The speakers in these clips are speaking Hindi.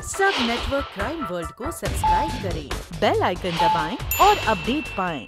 सब नेटवर्क क्राइम वर्ल्ड को सब्सक्राइब करें, बेल आइकन दबाएं और अपडेट पाएं।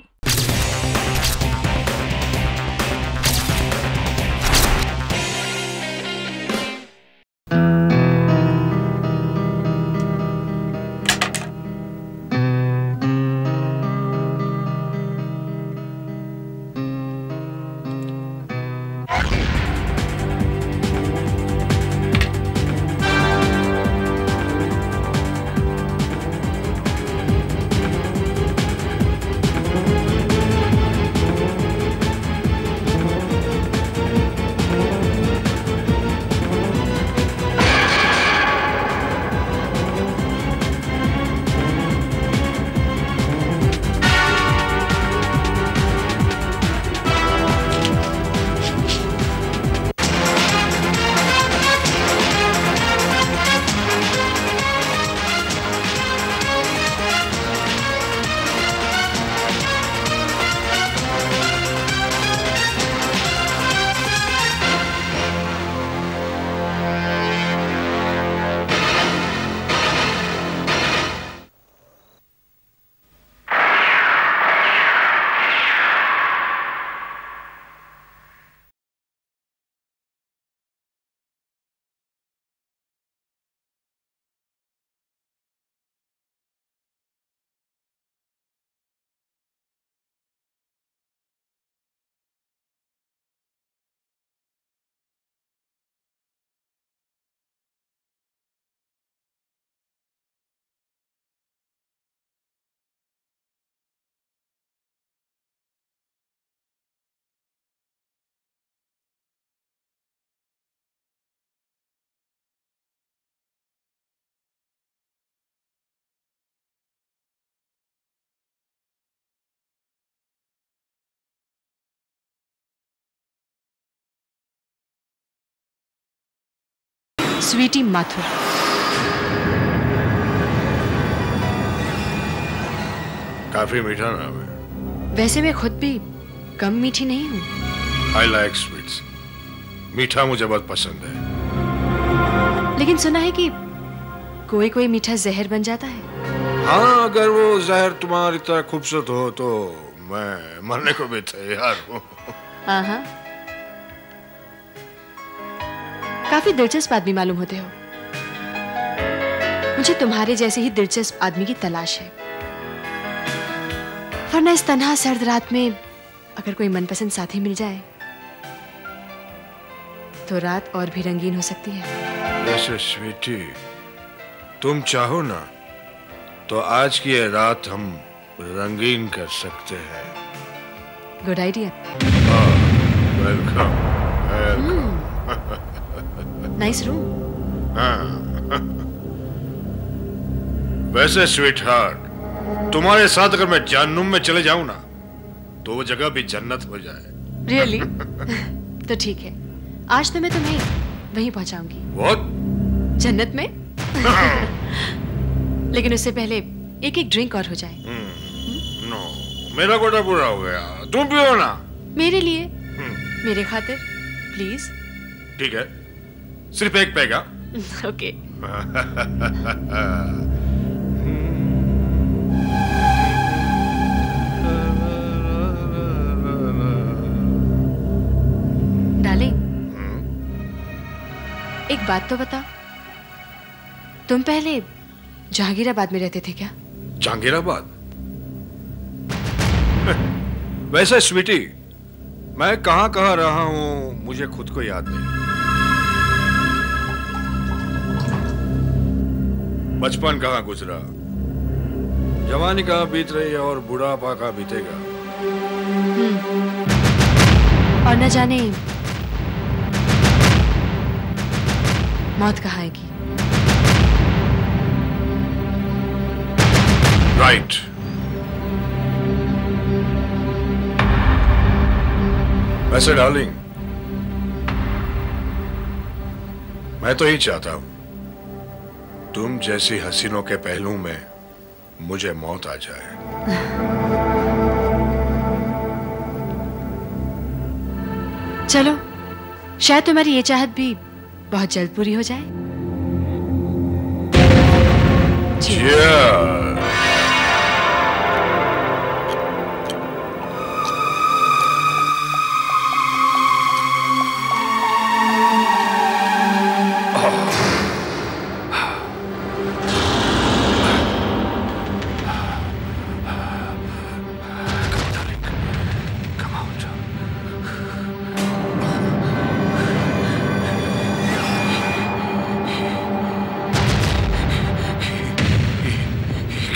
स्वीटी माथुर। काफी मीठा नाम है। वैसे मैं खुद भी कम मीठी नहीं हूँ। I like sweets। मीठा मुझे बहुत पसंद है। लेकिन सुना है कि कोई कोई मीठा जहर बन जाता है। हाँ, अगर वो जहर तुम्हारी तरह खूबसूरत हो तो मैं मरने को भी तैयार हूँ। हाँ, काफी दिलचस्प आदमी मालूम होते हो। मुझे तुम्हारे जैसे ही दिलचस्प आदमी की तलाश है, वरना इस तन्हा सर्द रात में अगर कोई मनपसंद साथी मिल जाए तो रात और भी रंगीन हो सकती है। वैसे स्वीटी, तुम चाहो ना तो आज की ये रात हम रंगीन कर सकते हैं। Good idea. Welcome. Nice room. वैसे स्वीट हार्ट, तुम्हारे साथ अगर मैं जहन्नुम में चले जाऊं ना तो वो जगह भी जन्नत हो जाए। रियली? तो ठीक है, आज तो मैं तुम्हें वहीं पहुंचाऊंगी। What? जन्नत में? लेकिन उससे पहले एक एक ड्रिंक और हो जाए। नो, मेरा कोटा पूरा हो गया, तुम पियो ना। मेरे लिए, मेरे खातिर, प्लीज। ठीक है, सिर्फ एक पैगा। ओके। डार्लिंग, एक बात तो बताओ, तुम पहले जहांगीराबाद में रहते थे क्या? जहांगीराबाद? वैसे स्वीटी, मैं कहाँ रहा हूँ मुझे खुद को याद नहीं। बचपन कहाँ गुजरा, जवानी कहाँ बीत रही है और बुढ़ापा कहाँ बीतेगा। और न जाने मौत कहाँ आएगी। राइट। वैसे डार्लिंग, मैं तो यही चाहता हूं तुम जैसी हसीनों के पहलू में मुझे मौत आ जाए। चलो, शायद तुम्हारी ये चाहत भी बहुत जल्द पूरी हो जाए। Cheers!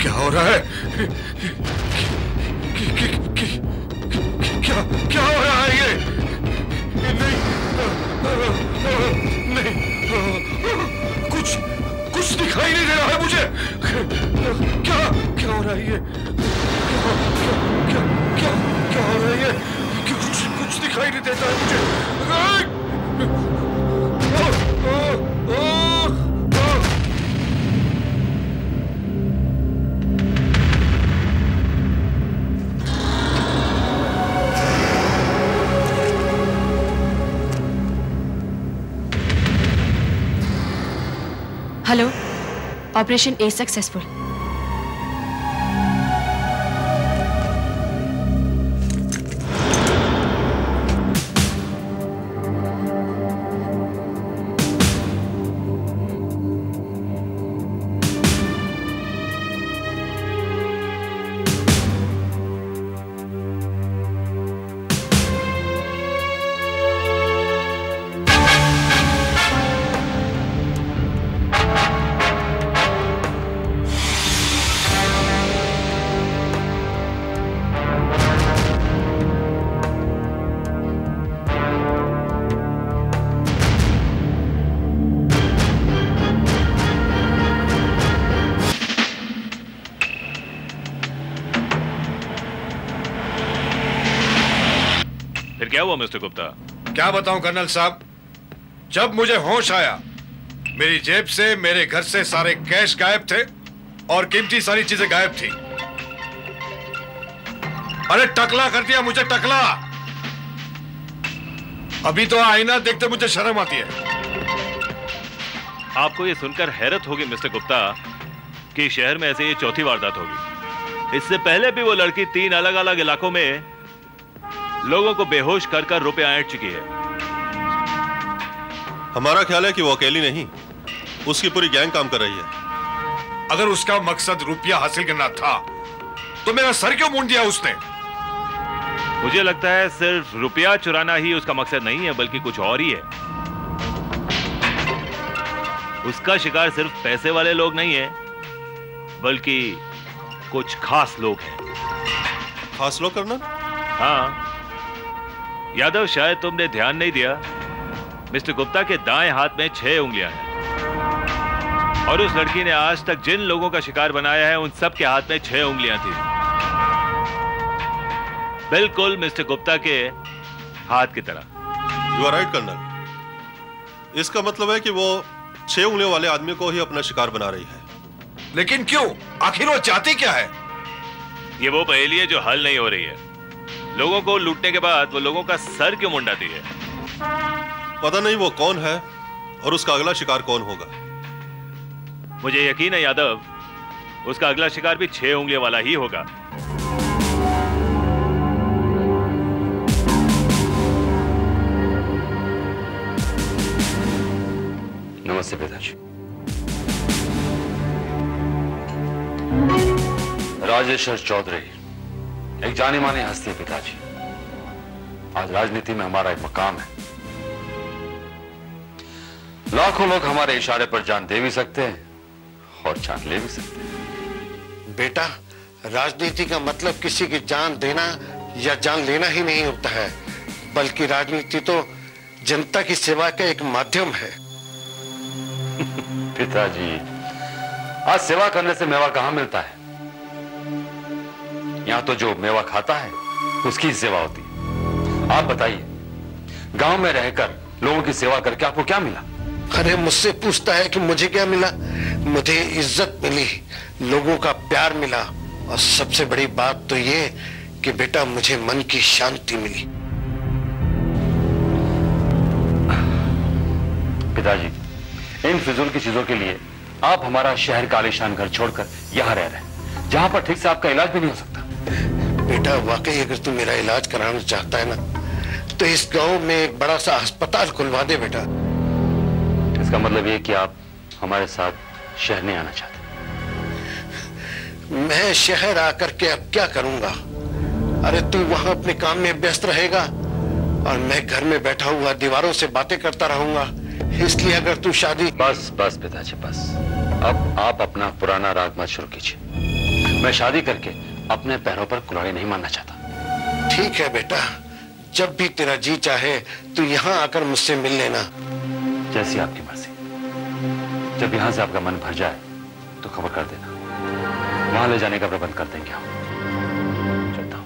क्या हो रहा है? क्या हो रहा है ये? नहीं, कुछ दिखाई नहीं दे रहा है मुझे। क्या हो रहा है ये? क्या हो रहा है ये? कुछ दिखाई नहीं देता है मुझे। हेलो, ऑपरेशन ए सक्सेसफुल। क्या हुआ मिस्टर गुप्ता? क्या बताऊं कर्नल साहब, जब मुझे होश आया मेरी जेब से, मेरे घर से सारे कैश गायब थे और कीमती सारी चीजें गायब थी। अरे टकला कर दिया मुझे, टकला। अभी तो आईना देखते मुझे शर्म आती है। आपको ये सुनकर हैरत होगी मिस्टर गुप्ता कि शहर में ऐसे ये चौथी वारदात होगी। इससे पहले भी वो लड़की 3 अलग अलग इलाकों में लोगों को बेहोश कर कर रुपए ऐंठ चुकी है। हमारा ख्याल है कि वो अकेली नहीं, उसकी पूरी गैंग काम कर रही है। अगर उसका मकसद रुपया हासिल करना था तो मेरा सर क्यों मूंड दिया उसने? मुझे लगता है सिर्फ रुपया चुराना ही उसका मकसद नहीं है, बल्कि कुछ और ही है। उसका शिकार सिर्फ पैसे वाले लोग नहीं है, बल्कि कुछ खास लोग हैं। खास लोग करना? हाँ यादव, शायद तुमने ध्यान नहीं दिया, मिस्टर गुप्ता के दाएं हाथ में 6 उंगलियां हैं और उस लड़की ने आज तक जिन लोगों का शिकार बनाया है उन सब के हाथ में 6 उंगलियां थी, बिल्कुल मिस्टर गुप्ता के हाथ की तरह। यू आर राइट कर्नल, इसका मतलब है कि वो 6 उंगलियों वाले आदमी को ही अपना शिकार बना रही है। लेकिन क्यों? आखिर वो चाहती क्या है? ये वो पहेली है जो हल नहीं हो रही है। लोगों को लूटने के बाद वो लोगों का सर क्यों मुंडाती है? पता नहीं वो कौन है और उसका अगला शिकार कौन होगा। मुझे यकीन है यादव, उसका अगला शिकार भी 6 उंगलियों वाला ही होगा। नमस्ते पिताजी। राजेश्वर चौधरी एक जानी मानी हस्ती है पिताजी। आज राजनीति में हमारा एक मकाम है। लाखों लोग हमारे इशारे पर जान दे भी सकते हैं और जान ले भी सकते हैं। बेटा, राजनीति का मतलब किसी की जान देना या जान लेना ही नहीं होता है, बल्कि राजनीति तो जनता की सेवा का एक माध्यम है। पिताजी, आज सेवा करने से मेवा कहां मिलता है? यहां तो जो मेवा खाता है उसकी सेवा होती है। आप बताइए, गांव में रहकर लोगों की सेवा करके आपको क्या मिला? अरे मुझसे पूछता है कि मुझे क्या मिला? मुझे इज्जत मिली, लोगों का प्यार मिला और सबसे बड़ी बात तो ये कि बेटा मुझे मन की शांति मिली। पिताजी, इन फिजूल की चीजों के लिए आप हमारा शहर का आलीशान घर छोड़कर यहाँ रह रहे हैं, जहां पर ठीक से आपका इलाज भी नहीं हो सकता। बेटा वाकई अगर तू मेरा इलाज कराना चाहता है ना, तो इस गांव में एक बड़ा सा अस्पताल खुलवा दे बेटा। इसका मतलब ये कि आप हमारे साथ शहर नहीं आना चाहते? मैं शहर आकर के अब क्या करूंगा? अरे तू वहां अपने काम में व्यस्त रहेगा और मैं घर में बैठा हुआ दीवारों से बातें करता रहूंगा। इसलिए अगर तू शादी... बस बस पिताजी बस, अब आप अपना पुराना राग मत शुरू कीजिए। मैं शादी करके अपने पैरों पर कुल्हाड़ी नहीं मारना चाहता। ठीक है बेटा, जब भी तेरा जी चाहे तू यहाँ आकर मुझसे मिल लेना। जैसी आपकी मर्जी। जब यहां से आपका मन भर जाए तो खबर कर देना, वहां ले जाने का प्रबंध कर देंगे हम। चलता हूं।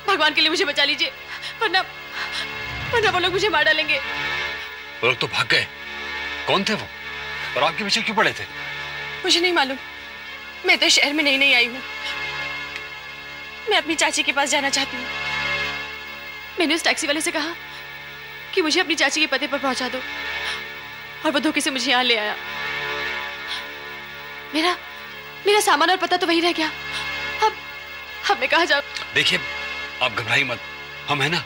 भगवान के लिए मुझे बचा लीजिए, वरना वो लोग मुझे मार डालेंगे। वो लोग तो भाग गए। कौन थे वो और आपके पीछे क्यों पड़े थे? मुझे नहीं मालूम, मैं तो शहर में नई आई हूँ। मैं अपनी चाची के पास जाना चाहती हूँ। मैंने उस टैक्सी वाले से कहा कि मुझे अपनी चाची के पते पर पहुंचा दो, और वो धोखे से मुझे यहाँ ले आया। मेरा सामान और पता तो वही रह गया। अब मैं कहाँ जाऊँ? देखिए, आप घबराइए मत, हम है ना।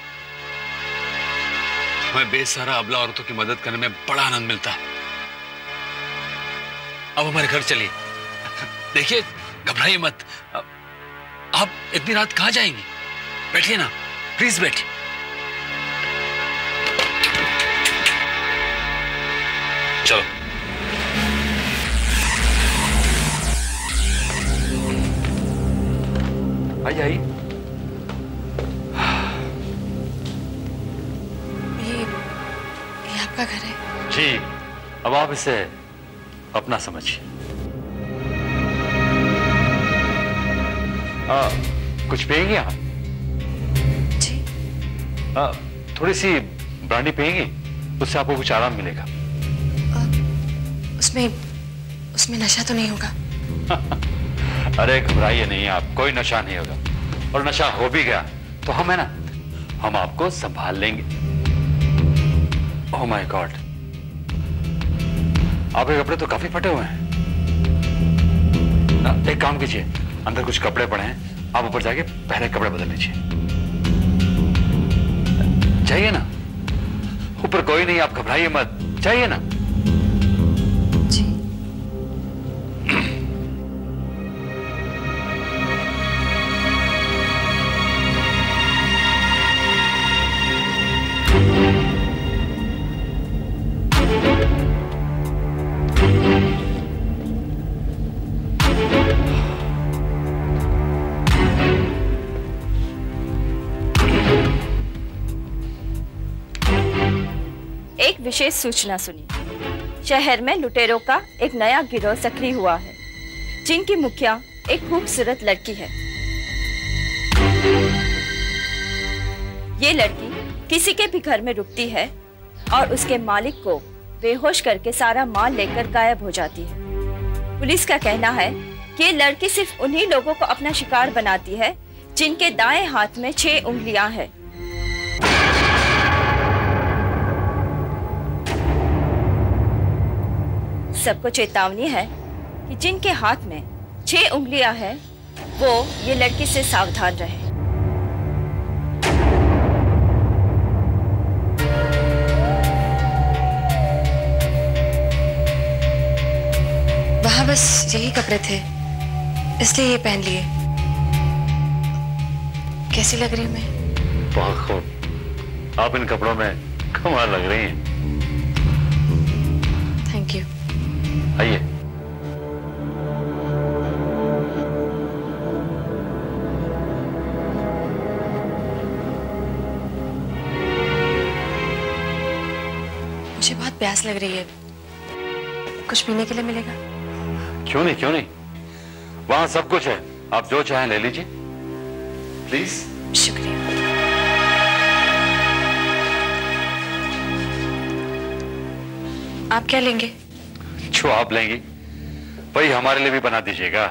हमें बेसहारा अबला औरतों की मदद करने में बड़ा आनंद मिलता है। अब हमारे घर चलिए। देखिए, घबराइए मत। आप इतनी रात कहाँ जाएंगी? बैठिए ना, प्लीज बैठिए। चलो। आइए आइए। ये आपका घर है? जी, अब आप इसे अपना समझिए। कुछ पिएंगे आप? जी। थोड़ी सी ब्रांडी पिएंगी, उससे आपको कुछ आराम मिलेगा। उसमें नशा तो नहीं होगा? अरे घबराइए नहीं आप, कोई नशा नहीं होगा। और नशा हो भी गया तो हम है ना, हम आपको संभाल लेंगे। ओह माय गॉड, आपके कपड़े तो काफी फटे हुए हैं। एक काम कीजिए, अंदर कुछ कपड़े पड़े हैं, आप ऊपर जाके पहले कपड़े बदल लीजिए। चाहिए ना? ऊपर कोई नहीं, आप घबराइए मत, चाहिए ना? जी। एक विशेष सूचना सुनिए। शहर में लुटेरों का एक नया गिरोह सक्रिय हुआ है, जिनकी मुखिया एक खूबसूरत लड़की है। ये लड़की किसी के भी घर में रुकती है और उसके मालिक को बेहोश करके सारा माल लेकर गायब हो जाती है। पुलिस का कहना है कि ये लड़की सिर्फ उन्हीं लोगों को अपना शिकार बनाती है जिनके दाएं हाथ में 6 उंगलियां हैं। सबको चेतावनी है कि जिनके हाथ में 6 उंगलियां हैं, वो ये लड़की से सावधान रहे। वहाँ बस यही कपड़े थे, इसलिए ये पहन लिए। कैसी लग रही हूँ मैं? बहुत खूब, आप इन कपड़ों में कमाल लग रही हैं। Thank you. आइए। मुझे बहुत प्यास लग रही है, कुछ पीने के लिए मिलेगा? क्यों नहीं, क्यों नहीं, वहां सब कुछ है, आप जो चाहें ले लीजिए प्लीज। शुक्रिया। आप क्या लेंगे? जो आप लेंगी वही हमारे लिए भी बना दीजिएगा।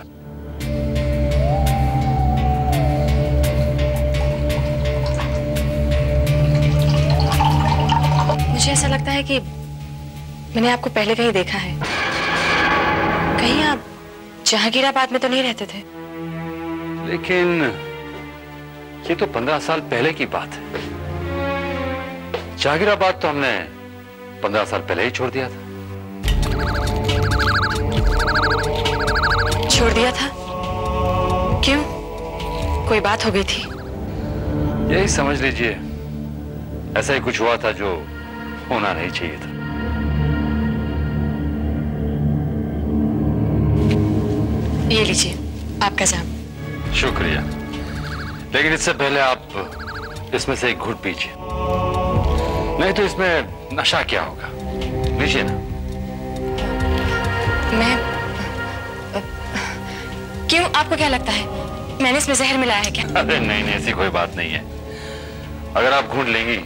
मुझे ऐसा लगता है कि मैंने आपको पहले कहीं देखा है। कहीं आप जहांगीराबाद में तो नहीं रहते थे? लेकिन ये तो 15 साल पहले की बात है। जहांगीराबाद तो हमने 15 साल पहले ही छोड़ दिया था। छोड़ दिया था? क्यों? कोई बात हो गई थी? यही समझ लीजिए, ऐसा ही कुछ हुआ था जो होना नहीं चाहिए था। ये लीजिए आपका जाम। शुक्रिया, लेकिन इससे पहले आप इसमें से एक घूंट पीजिए, नहीं तो इसमें नशा क्या होगा। लीजिए ना। मैं क्यों, आपको क्या लगता है मैंने इसमें जहर मिलाया है क्या? अरे नहीं नहीं, ऐसी कोई बात नहीं है। अगर आप घूंट लेंगी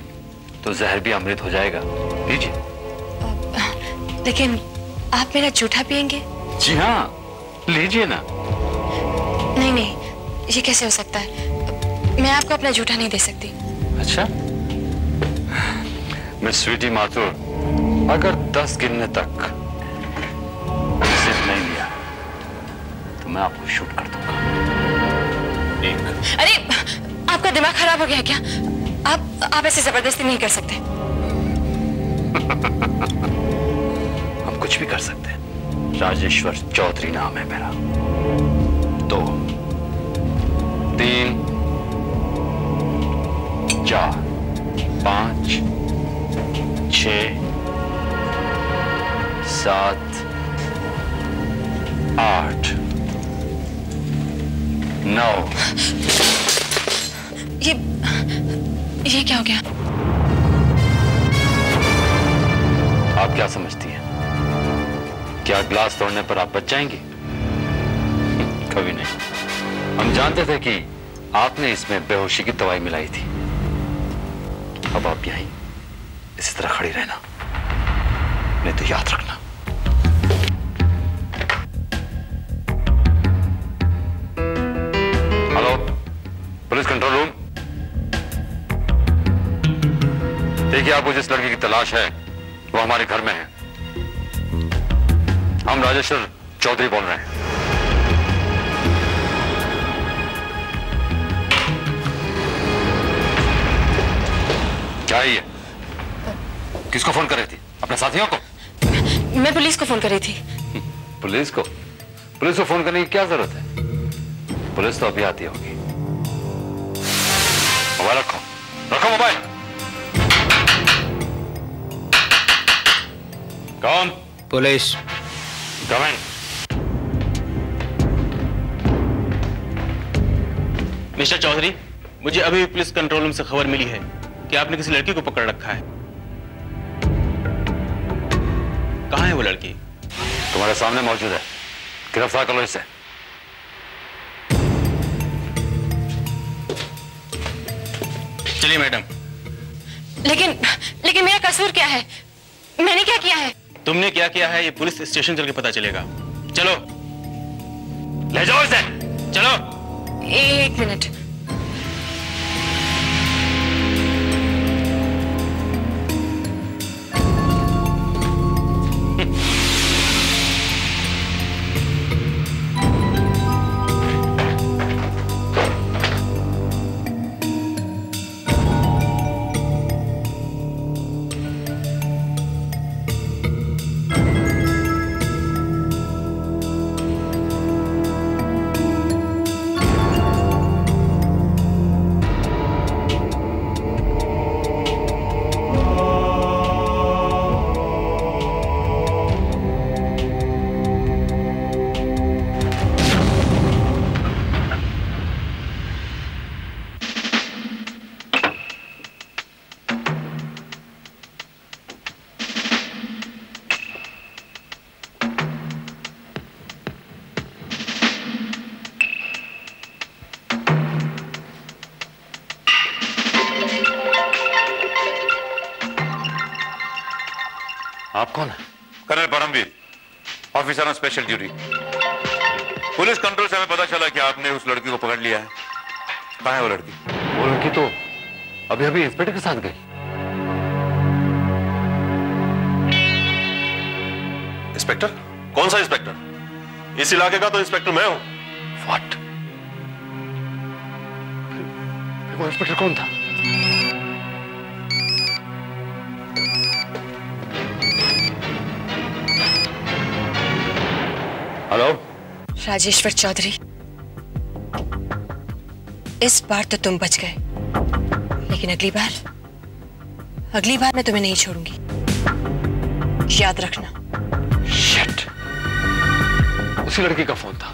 तो जहर भी अमृत हो जाएगा। लीजिए। लेकिन आप मेरा जूठा पिएंगे? जी हाँ, लीजिए ना। नहीं नहीं, ये कैसे हो सकता है? मैं आपको अपना जूठा नहीं दे सकती। अच्छा मिस स्वीटी माथुर, अगर 10 गिनने तक सिर्फ नहीं लिया तो मैं आपको शूट कर दूंगा। अरे आपका दिमाग खराब हो गया है क्या? आप ऐसे जबरदस्ती नहीं कर सकते। हम कुछ भी कर सकते हैं। राजेश्वर चौधरी नाम है मेरा। 2 3 4 5 6 7 8 9। ये क्या हो गया? आप क्या समझती हैं? क्या ग्लास तोड़ने पर आप बच जाएंगी? कभी नहीं। हम जानते थे कि आपने इसमें बेहोशी की दवाई मिलाई थी। अब आप यहीं इसी तरह खड़ी रहना, नहीं तो याद रखना। Hello, police control room. देखिए, आपको जिस लड़की की तलाश है वो हमारे घर में है। हम राजेश्वर चौधरी बोल रहे हैं। क्या है ये? किसको फोन कर रही थी? अपने साथियों को? मैं पुलिस को फोन कर रही थी। पुलिस को? पुलिस को फोन करने की क्या जरूरत है? पुलिस तो अभी आती होगी। मोबाइल रखो, रखो मोबाइल। कौन? पुलिस। कम इन। मिस्टर चौधरी, मुझे अभी पुलिस कंट्रोल रूम से खबर मिली है कि आपने किसी लड़की को पकड़ रखा है। कहाँ है वो लड़की? तुम्हारे सामने मौजूद है, गिरफ्तार करो इसे। चलिए मैडम। लेकिन मेरा कसूर क्या है? मैंने क्या किया है? तुमने क्या किया है ये पुलिस स्टेशन चल के पता चलेगा। चलो ले जाओ इसे। चलो। एक मिनट। आप कौन है? Colonel Paramvir, officer on special duty. Police control से हमें पता चला कि आपने उस लड़की को पकड़ लिया है। कहाँ है वो लड़की? वो लड़की तो अभी अभी इंस्पेक्टर के साथ गई। इंस्पेक्टर? कौन सा इंस्पेक्टर? इस इलाके का तो इंस्पेक्टर मैं हूं। व्हाट? वो इंस्पेक्टर कौन था? हेलो, राजेश्वर चौधरी, इस बार तो तुम बच गए, लेकिन अगली बार मैं तुम्हें नहीं छोड़ूंगी, याद रखना। शिट, उसी लड़की का फोन था।